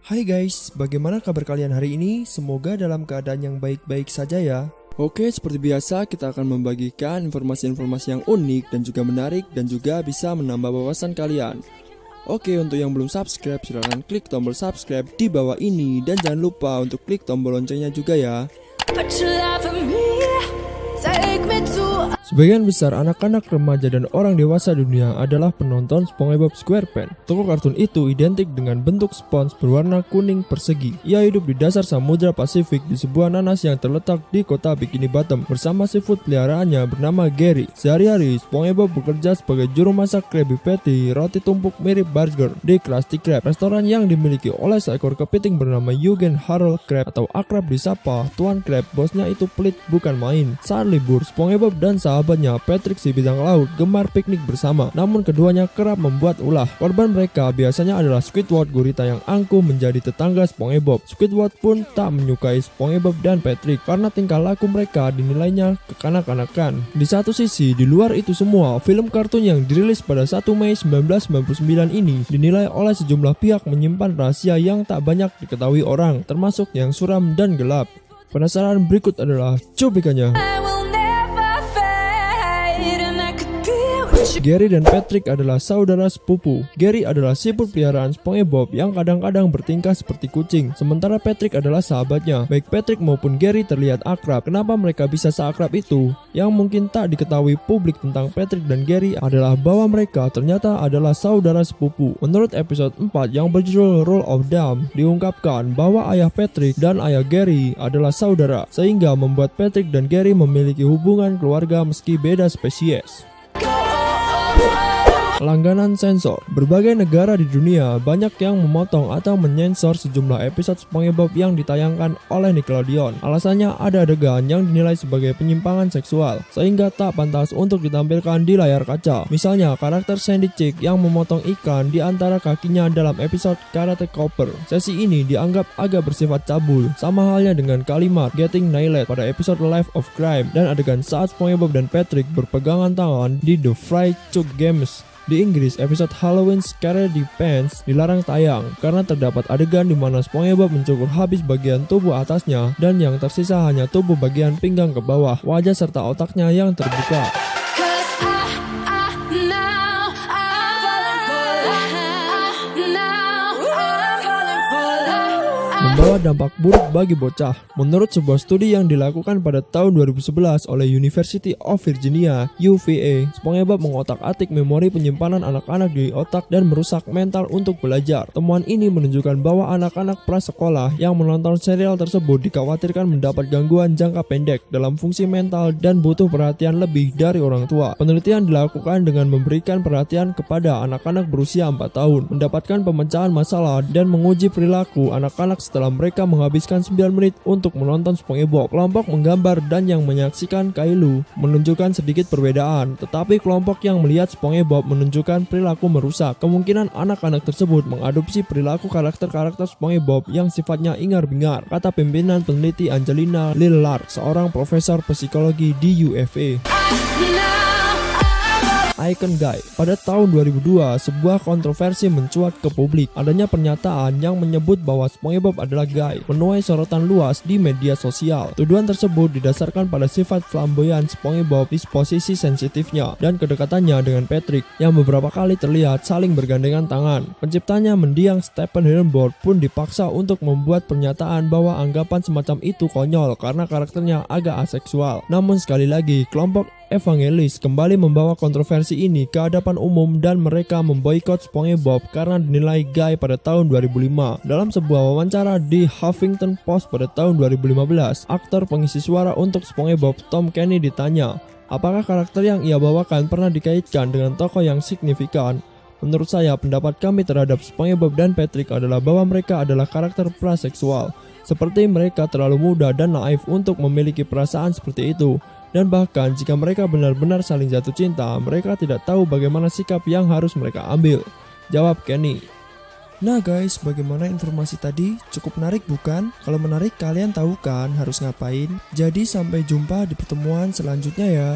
Hai guys, bagaimana kabar kalian hari ini? Semoga dalam keadaan yang baik-baik saja ya. Oke, seperti biasa kita akan membagikan informasi-informasi yang unik dan juga menarik dan juga bisa menambah wawasan kalian. Oke, untuk yang belum subscribe silahkan klik tombol subscribe di bawah ini dan jangan lupa untuk klik tombol loncengnya juga ya. Sebagian besar anak-anak, remaja, dan orang dewasa dunia adalah penonton SpongeBob SquarePants. Tokoh kartun itu identik dengan bentuk spons berwarna kuning persegi. Ia hidup di dasar Samudra Pasifik di sebuah nanas yang terletak di kota Bikini Bottom bersama seafood peliharaannya bernama Gary. Sehari-hari, SpongeBob bekerja sebagai juru masak Krabby Patty, roti tumpuk mirip burger, di Krusty Krab, restoran yang dimiliki oleh seekor kepiting bernama Eugene Harold Krab atau akrab disapa Tuan Krab. Bosnya itu pelit bukan main. Saat libur, SpongeBob dan sahabatnya Patrick si bidang laut gemar piknik bersama, namun keduanya kerap membuat ulah. Korban mereka biasanya adalah Squidward, gurita yang angkuh menjadi tetangga SpongeBob. Squidward pun tak menyukai SpongeBob dan Patrick karena tingkah laku mereka dinilainya kekanak-kanakan. Di satu sisi, di luar itu semua, film kartun yang dirilis pada 1 Mei 1999 ini dinilai oleh sejumlah pihak menyimpan rahasia yang tak banyak diketahui orang, termasuk yang suram dan gelap. Penasaran? Berikut adalah cuplikannya. Gary dan Patrick adalah saudara sepupu. Gary adalah siput peliharaan SpongeBob yang kadang-kadang bertingkah seperti kucing, sementara Patrick adalah sahabatnya. Baik Patrick maupun Gary terlihat akrab. Kenapa mereka bisa seakrab itu? Yang mungkin tak diketahui publik tentang Patrick dan Gary adalah bahwa mereka ternyata adalah saudara sepupu. Menurut episode 4 yang berjudul Roll of Dam, diungkapkan bahwa ayah Patrick dan ayah Gary adalah saudara, sehingga membuat Patrick dan Gary memiliki hubungan keluarga meski beda spesies. Langganan sensor. Berbagai negara di dunia banyak yang memotong atau menyensor sejumlah episode SpongeBob yang ditayangkan oleh Nickelodeon. Alasannya ada adegan yang dinilai sebagai penyimpangan seksual sehingga tak pantas untuk ditampilkan di layar kaca. Misalnya karakter Sandy Chick yang memotong ikan di antara kakinya dalam episode Karate Copper. Sesi ini dianggap agak bersifat cabul, sama halnya dengan kalimat Getting Nailed pada episode Life of Crime dan adegan saat SpongeBob dan Patrick berpegangan tangan di The Fried Chuck Games. Di Inggris, episode Halloween Scaredy Pants dilarang tayang karena terdapat adegan di mana SpongeBob mencukur habis bagian tubuh atasnya dan yang tersisa hanya tubuh bagian pinggang ke bawah, wajah serta otaknya yang terbuka. Membawa dampak buruk bagi bocah. Menurut sebuah studi yang dilakukan pada tahun 2011 oleh University of Virginia, UVA, SpongeBob mengotak-atik memori penyimpanan anak-anak di otak dan merusak mental untuk belajar. Temuan ini menunjukkan bahwa anak-anak prasekolah yang menonton serial tersebut dikhawatirkan mendapat gangguan jangka pendek dalam fungsi mental dan butuh perhatian lebih dari orang tua. Penelitian dilakukan dengan memberikan perhatian kepada anak-anak berusia 4 tahun, mendapatkan pemecahan masalah dan menguji perilaku anak-anak setelah mereka menghabiskan 9 menit untuk menonton SpongeBob. Kelompok menggambar dan yang menyaksikan Kailu menunjukkan sedikit perbedaan, tetapi kelompok yang melihat SpongeBob menunjukkan perilaku merusak. Kemungkinan anak-anak tersebut mengadopsi perilaku karakter-karakter SpongeBob yang sifatnya ingar-bingar, kata pimpinan peneliti Angelina Lillard, seorang profesor psikologi di UVA. Icon Guy. Pada tahun 2002, sebuah kontroversi mencuat ke publik. Adanya pernyataan yang menyebut bahwa SpongeBob adalah gay menuai sorotan luas di media sosial. Tuduhan tersebut didasarkan pada sifat flamboyan SpongeBob, disposisi sensitifnya, dan kedekatannya dengan Patrick yang beberapa kali terlihat saling bergandengan tangan. Penciptanya mendiang Stephen Hillenburg pun dipaksa untuk membuat pernyataan bahwa anggapan semacam itu konyol karena karakternya agak aseksual. Namun sekali lagi, kelompok evangelis kembali membawa kontroversi ini ke hadapan umum dan mereka memboikot SpongeBob karena dinilai gay pada tahun 2005. Dalam sebuah wawancara di Huffington Post pada tahun 2015, aktor pengisi suara untuk SpongeBob Tom Kenny ditanya, apakah karakter yang ia bawakan pernah dikaitkan dengan tokoh yang signifikan. Menurut saya, pendapat kami terhadap SpongeBob dan Patrick adalah bahwa mereka adalah karakter praseksual. Seperti mereka terlalu muda dan naif untuk memiliki perasaan seperti itu. Dan bahkan jika mereka benar-benar saling jatuh cinta, mereka tidak tahu bagaimana sikap yang harus mereka ambil, jawab Kenny. Nah guys, bagaimana informasi tadi? Cukup menarik bukan? Kalau menarik kalian tahu kan harus ngapain? Jadi sampai jumpa di pertemuan selanjutnya ya.